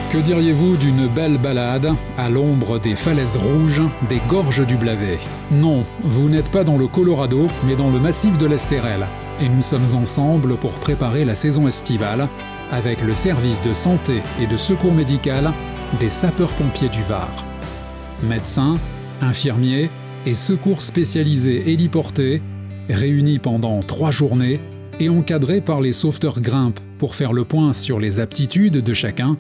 Que diriez-vous d'une belle balade à l'ombre des falaises rouges des gorges du Blavet? Non, vous n'êtes pas dans le Colorado, mais dans le massif de l'Estérel. Et nous sommes ensemble pour préparer la saison estivale avec le service de santé et de secours médical des sapeurs-pompiers du Var. Médecins, infirmiers et secours spécialisés héliportés réunis pendant 3 journées et encadrés par les sauveteurs Grimpe pour faire le point sur les aptitudes de chacun,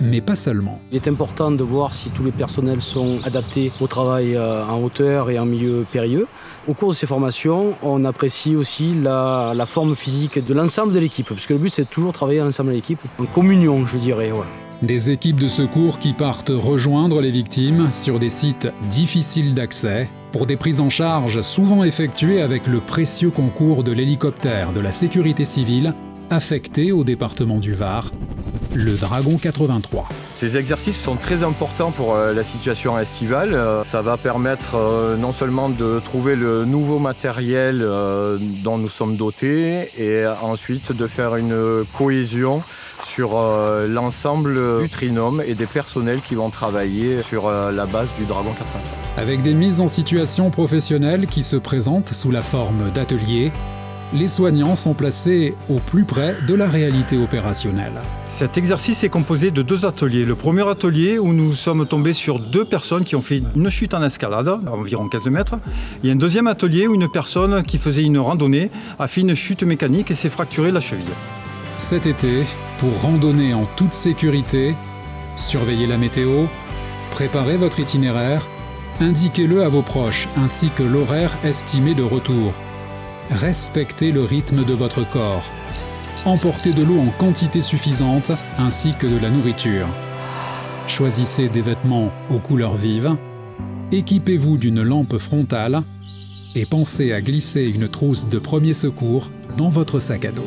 mais pas seulement. Il est important de voir si tous les personnels sont adaptés au travail en hauteur et en milieu périlleux. Au cours de ces formations, on apprécie aussi la forme physique de l'ensemble de l'équipe, parce que le but c'est de toujours travailler ensemble de l'équipe, en communion je dirais. Ouais. Des équipes de secours qui partent rejoindre les victimes sur des sites difficiles d'accès pour des prises en charge souvent effectuées avec le précieux concours de l'hélicoptère de la sécurité civile affecté au département du Var, le Dragon 83. Ces exercices sont très importants pour la situation estivale. Ça va permettre non seulement de trouver le nouveau matériel dont nous sommes dotés et ensuite de faire une cohésion sur l'ensemble du trinôme et des personnels qui vont travailler sur la base du Dragon 83. Avec des mises en situation professionnelles qui se présentent sous la forme d'ateliers, les soignants sont placés au plus près de la réalité opérationnelle. Cet exercice est composé de 2 ateliers. Le premier atelier où nous sommes tombés sur 2 personnes qui ont fait une chute en escalade, à environ 15 mètres. Il y a un deuxième atelier où une personne qui faisait une randonnée a fait une chute mécanique et s'est fracturé la cheville. Cet été, pour randonner en toute sécurité, surveillez la météo, préparez votre itinéraire, indiquez-le à vos proches ainsi que l'horaire estimé de retour. Respectez le rythme de votre corps. Emportez de l'eau en quantité suffisante ainsi que de la nourriture. Choisissez des vêtements aux couleurs vives. Équipez-vous d'une lampe frontale et pensez à glisser une trousse de premier secours dans votre sac à dos.